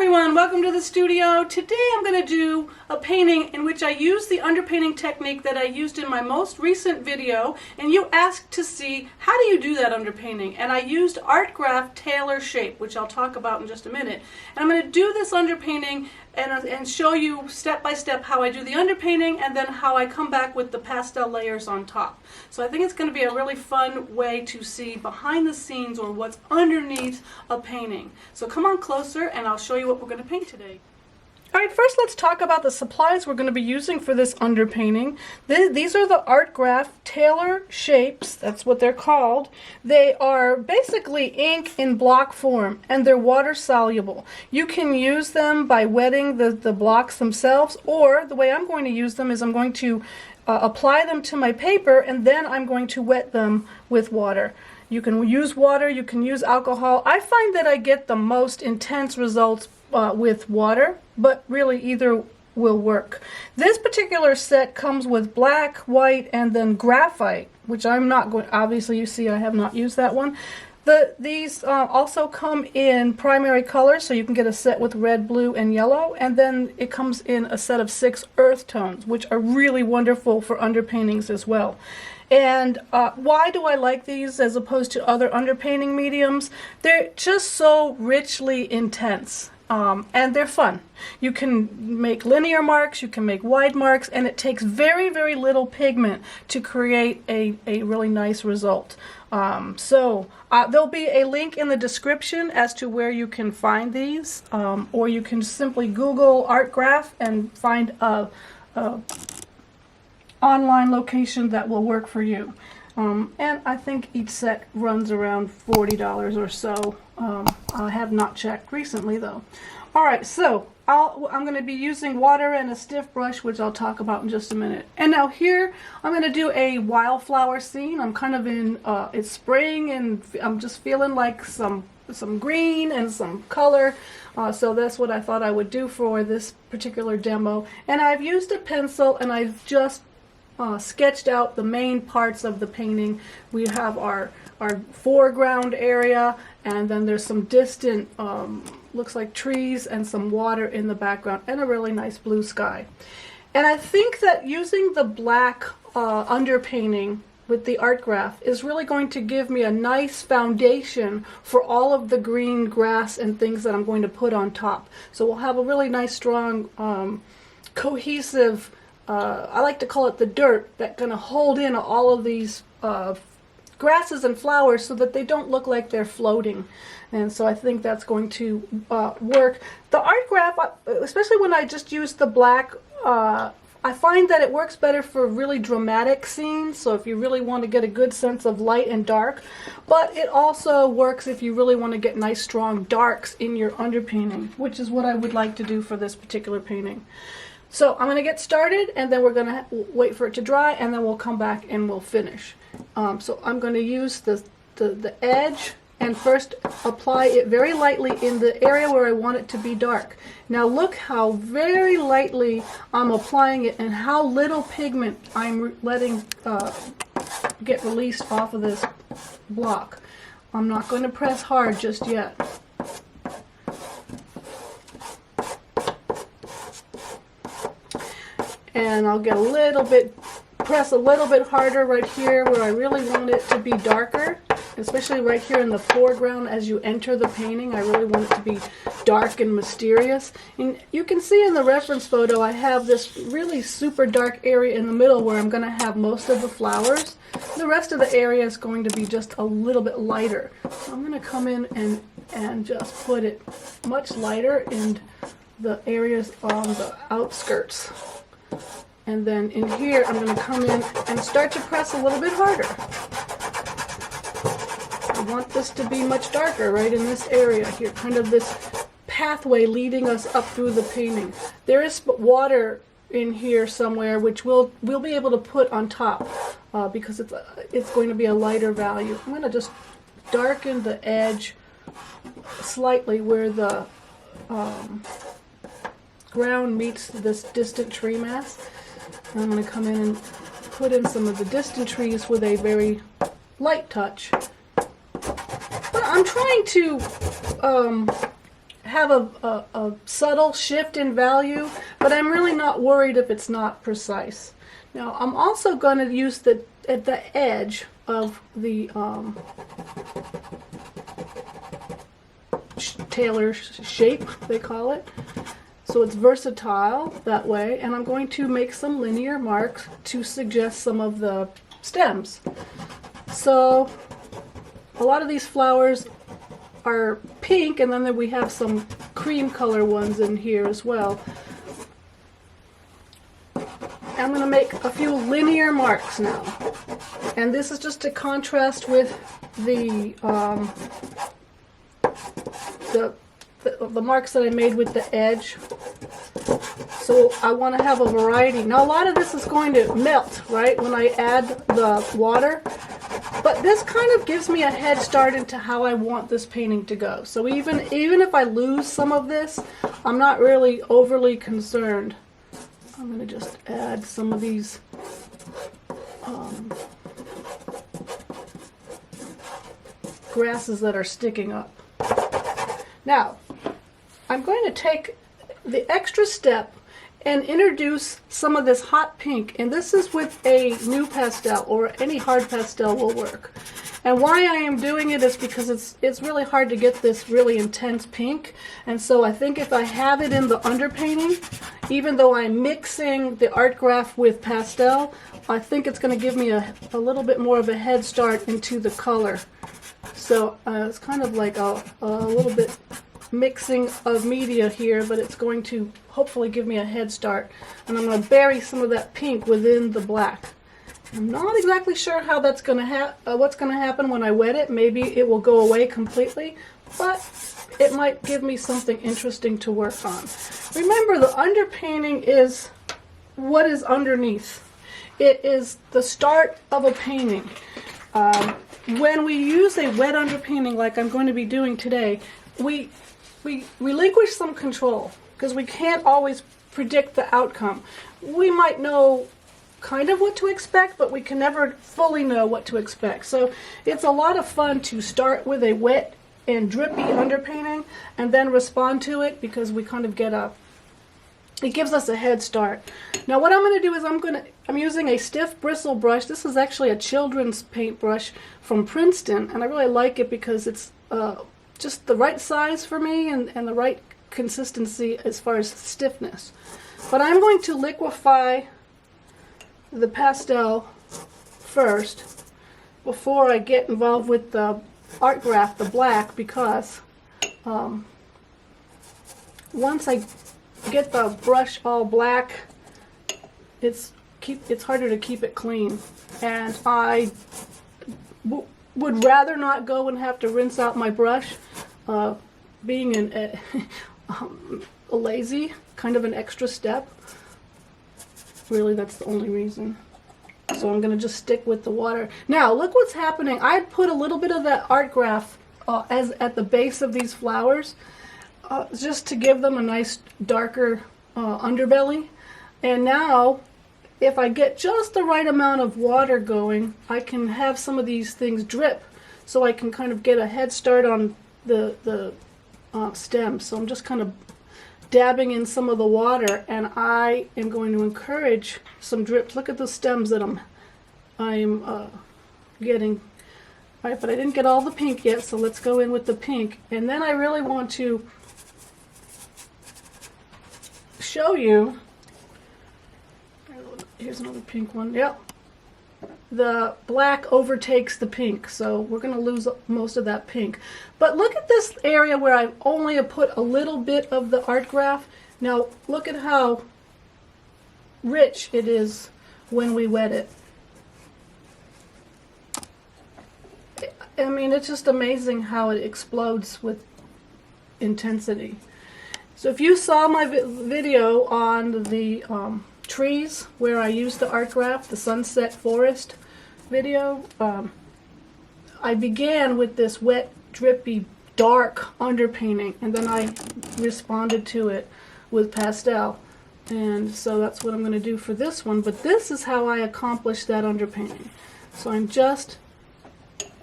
everyone, welcome to the studio. Today I'm going to do a painting in which I use the underpainting technique that I used in my most recent video, and you asked to see how do you do that underpainting, and I used Graf Tailors shape, which I'll talk about in just a minute. And I'm going to do this underpainting and show you step by step how I do the underpainting and then how I come back with the pastel layers on top. So I think it's going to be a really fun way to see behind the scenes or what's underneath a painting. So come on closer and I'll show you what we're going to paint today. Alright, first let's talk about the supplies we're going to be using for this underpainting. These are the Graf Tailors shapes, that's what they're called. They are basically ink in block form and they're water soluble. You can use them by wetting the blocks themselves, or the way I'm going to use them is I'm going to apply them to my paper and then I'm going to wet them with water. You can use water, you can use alcohol. I find that I get the most intense results with water, but really either will work. This particular set comes with black, white, and then graphite, which I'm not going, obviously you see I have not used that one. These also come in primary colors, so you can get a set with red, blue, and yellow, and then it comes in a set of 6 earth tones, which are really wonderful for underpaintings as well. And why do I like these as opposed to other underpainting mediums? They're just so richly intense. And they're fun. You can make linear marks, you can make wide marks, and it takes very, very little pigment to create a really nice result. There'll be a link in the description as to where you can find these, or you can simply Google Graf and find a online location that will work for you. And I think each set runs around $40 or so. I have not checked recently though. Alright, so I'm going to be using water and a stiff brush, which I'll talk about in just a minute. And now here I'm going to do a wildflower scene. I'm kind of in, it's spring and I'm just feeling like some green and some color. So that's what I thought I would do for this particular demo. And I've used a pencil and I've just sketched out the main parts of the painting. We have our foreground area, and then there's some distant, looks like trees and some water in the background, and a really nice blue sky. And I think that using the black underpainting with the Graf is really going to give me a nice foundation for all of the green grass and things that I'm going to put on top. So we'll have a really nice, strong, cohesive, I like to call it the dirt, that's going to hold in all of these grasses and flowers so that they don't look like they're floating. And so I think that's going to work. The Graf, especially when I just use the black, I find that it works better for really dramatic scenes, so if you really want to get a good sense of light and dark, but it also works if you really want to get nice strong darks in your underpainting, which is what I would like to do for this particular painting. So I'm going to get started and then we're going to wait for it to dry and then we'll come back and we'll finish. So I'm going to use the edge and first apply it very lightly in the area where I want it to be dark. Now look how very lightly I'm applying it and how little pigment I'm letting get released off of this block. I'm not going to press hard just yet. And I'll get a little bit, press a little bit harder right here where I really want it to be darker, especially right here in the foreground as you enter the painting. I really want it to be dark and mysterious. And you can see in the reference photo I have this really super dark area in the middle where I'm going to have most of the flowers. The rest of the area is going to be just a little bit lighter. So I'm going to come in and just put it much lighter in the areas on the outskirts. And then in here, I'm going to come in and start to press a little bit harder. I want this to be much darker right in this area here, kind of this pathway leading us up through the painting. There is water in here somewhere, which we'll be able to put on top because it's going to be a lighter value. I'm going to just darken the edge slightly where the ground meets this distant tree mass. And I'm going to come in and put in some of the distant trees with a very light touch. But I'm trying to have a subtle shift in value, but I'm really not worried if it's not precise. Now I'm also going to use at the edge of the Tailor shape, they call it. So it's versatile that way, and I'm going to make some linear marks to suggest some of the stems. So a lot of these flowers are pink, and then we have some cream color ones in here as well. I'm going to make a few linear marks now, and this is just to contrast with the marks that I made with the edge. So I want to have a variety. Now a lot of this is going to melt, right, when I add the water, but this kind of gives me a head start into how I want this painting to go. So even if I lose some of this, I'm not really overly concerned. I'm going to just add some of these grasses that are sticking up. Now, I'm going to take the extra step and introduce some of this hot pink, and this is with a Nupastel, or any hard pastel will work. And why I am doing it is because it's really hard to get this really intense pink, and so I think if I have it in the underpainting, even though I'm mixing the art graph with pastel, I think it's going to give me a little bit more of a head start into the color. So it's kind of like a little bit mixing of media here, but it's going to hopefully give me a head start. And I'm going to bury some of that pink within the black. I'm not exactly sure how that's going to what's going to happen when I wet it. Maybe it will go away completely, but it might give me something interesting to work on. Remember, the underpainting is what is underneath. It is the start of a painting. When we use a wet underpainting like I'm going to be doing today, we relinquish some control because we can't always predict the outcome. We might know kind of what to expect, but we can never fully know what to expect. So it's a lot of fun to start with a wet and drippy underpainting and then respond to it, because we kind of get it gives us a head start. Now what I'm going to do is I'm using a stiff bristle brush. This is actually a children's paintbrush from Princeton, and I really like it because it's just the right size for me and the right consistency as far as stiffness. But I'm going to liquefy the pastel first before I get involved with the art graph, the black, because once I get the brush all black, it's harder to keep it clean, and I would rather not go and have to rinse out my brush. Being a lazy, kind of an extra step. Really, that's the only reason. So I'm going to just stick with the water. Now, look what's happening. I put a little bit of that art graph at the base of these flowers, just to give them a nice darker underbelly. And now, if I get just the right amount of water going, I can have some of these things drip, so I can kind of get a head start on the stems. So I'm just kind of dabbing in some of the water, and I am going to encourage some drips. Look at the stems that I'm getting. All right, but I didn't get all the pink yet, so let's go in with the pink. And then I really want to show you, here's another pink one. Yep. The black overtakes the pink, so we're going to lose most of that pink. But look at this area where I've only put a little bit of the art graph. Now look at how rich it is when we wet it. I mean, it's just amazing how it explodes with intensity. So if you saw my video on the trees where I used the art graph, the sunset forest video, I began with this wet, drippy, dark underpainting, and then I responded to it with pastel. And so that's what I'm going to do for this one, but this is how I accomplished that underpainting. So I'm just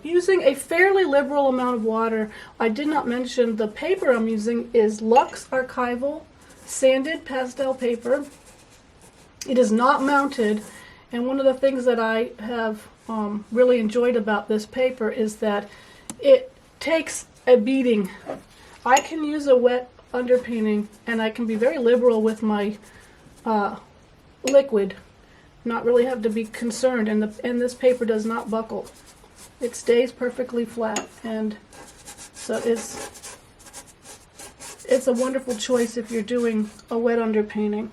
using a fairly liberal amount of water. I did not mention the paper I'm using is LuxArchival sanded pastel paper. It is not mounted, and one of the things that I have really enjoyed about this paper is that it takes a beating. I can use a wet underpainting, and I can be very liberal with my liquid, not really have to be concerned, and this paper does not buckle. It stays perfectly flat, and so it's a wonderful choice if you're doing a wet underpainting.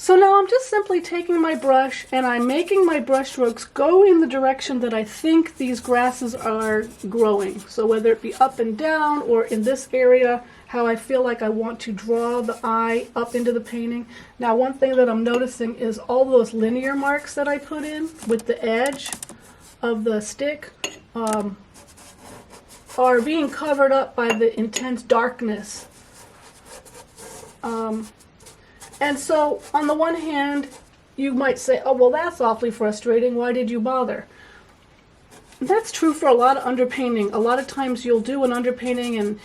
So now I'm just simply taking my brush and I'm making my brush strokes go in the direction that I think these grasses are growing. So whether it be up and down, or in this area, how I feel like I want to draw the eye up into the painting. Now one thing that I'm noticing is all those linear marks that I put in with the edge of the stick are being covered up by the intense darkness. And so, on the one hand, you might say, oh, well, that's awfully frustrating. Why did you bother? That's true for a lot of underpainting. A lot of times you'll do an underpainting and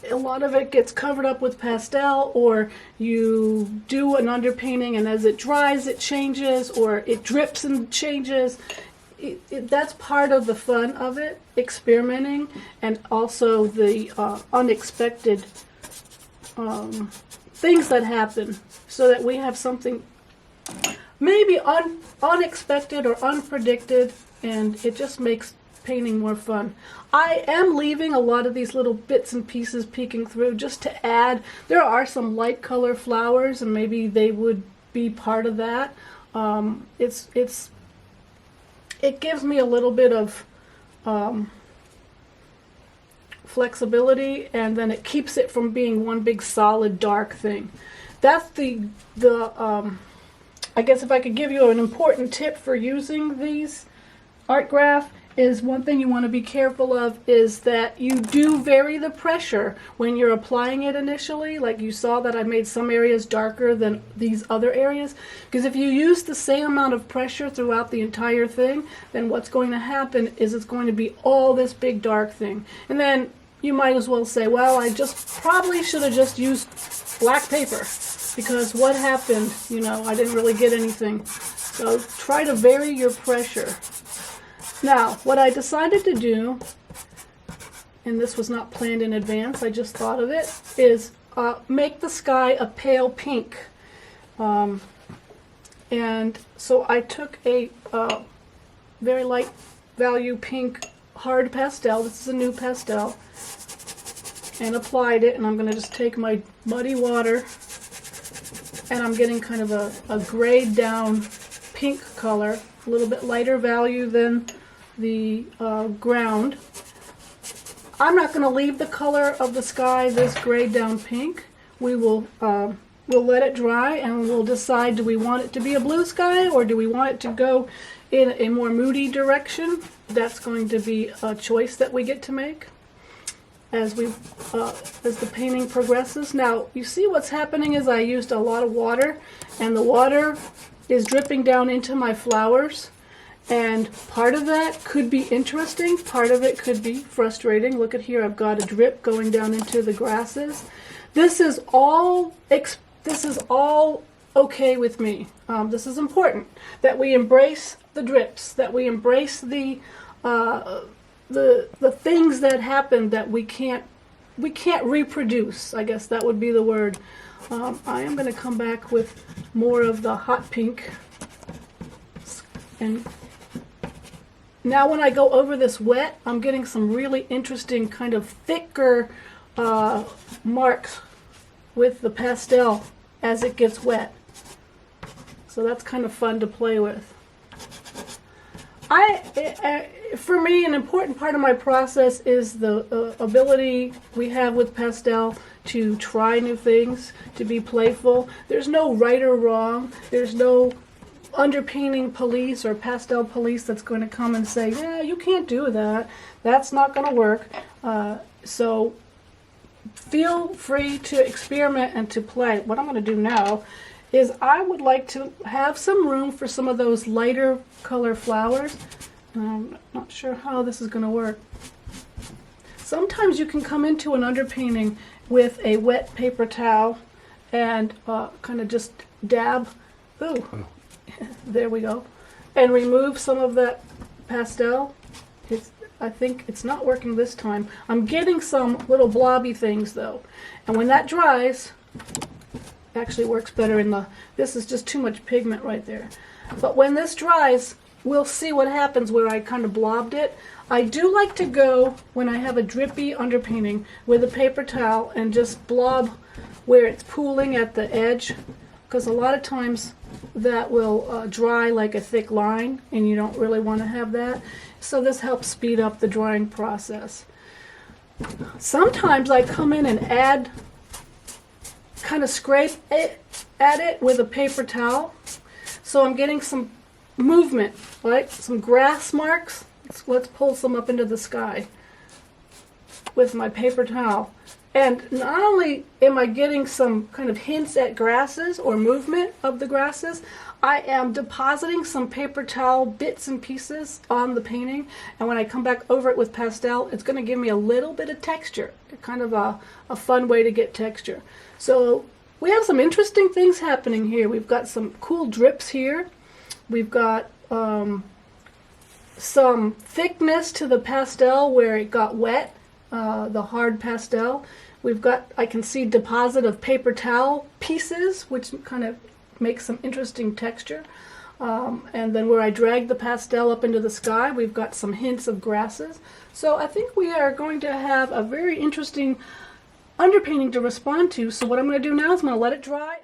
a lot of it gets covered up with pastel, or you do an underpainting and as it dries it changes, or it drips and changes. That's part of the fun of it, experimenting, and also the unexpected things that happen, so that we have something maybe unexpected or unpredicted, and it just makes painting more fun. I am leaving a lot of these little bits and pieces peeking through just to add. There are some light color flowers, and maybe they would be part of that. It gives me a little bit of flexibility, and then it keeps it from being one big solid dark thing. That's the I guess if I could give you an important tip for using these art graph, is one thing you want to be careful of is that you do vary the pressure when you're applying it initially. Like you saw that I made some areas darker than these other areas, because if you use the same amount of pressure throughout the entire thing, then what's going to happen is it's going to be all this big dark thing. And then you might as well say, well, I just probably should have just used black paper, because what happened, I didn't really get anything. So try to vary your pressure. Now, what I decided to do, and this was not planned in advance, I just thought of it, is make the sky a pale pink. And so I took a very light value pink hard pastel, this is a Nupastel, and applied it, and I'm going to just take my muddy water, and I'm getting kind of a grayed down pink color, a little bit lighter value than the ground. I'm not going to leave the color of the sky this grayed down pink. We'll let it dry, and we'll decide, do we want it to be a blue sky, or do we want it to go in a more moody direction? That's going to be a choice that we get to make as the painting progresses. Now, you see what's happening is I used a lot of water, and the water is dripping down into my flowers. And part of that could be interesting, part of it could be frustrating. Look at here, I've got a drip going down into the grasses. This is all okay with me. This is important, that we embrace the drips, that we embrace the things that happen that we can't reproduce. I guess that would be the word. I am going to come back with more of the hot pink. And now when I go over this wet, I'm getting some really interesting kind of thicker marks with the pastel as it gets wet. So that's kind of fun to play with. For me, an important part of my process is the ability we have with pastel to try new things, to be playful. There's no right or wrong. There's no underpainting police or pastel police that's going to come and say, yeah, you can't do that. That's not going to work. So feel free to experiment and to play. What I'm going to do now is I would like to have some room for some of those lighter color flowers. I'm not sure how this is going to work. Sometimes you can come into an underpainting with a wet paper towel and kind of just dab, ooh, there we go, and remove some of that pastel. I think it's not working this time. I'm getting some little blobby things though, and when that dries, actually works better in the, this is just too much pigment right there. But when this dries, we'll see what happens where I kind of blobbed it. I do like to go, when I have a drippy underpainting, with a paper towel and just blob where it's pooling at the edge, because a lot of times that will dry like a thick line, and you don't really want to have that. So this helps speed up the drying process. Sometimes I come in and add, kind of scrape it, at it with a paper towel. So I'm getting some movement, like some grass marks. Let's pull some up into the sky with my paper towel. And not only am I getting some kind of hints at grasses or movement of the grasses, I am depositing some paper towel bits and pieces on the painting. And when I come back over it with pastel, it's going to give me a little bit of texture, kind of a fun way to get texture. So we have some interesting things happening here. We've got some cool drips here. We've got some thickness to the pastel where it got wet, the hard pastel. We've got, I can see deposit of paper towel pieces, which kind of makes some interesting texture. And then where I dragged the pastel up into the sky, we've got some hints of grasses. So I think we are going to have a very interesting underpainting to respond to. So what I'm going to do now is I'm going to let it dry.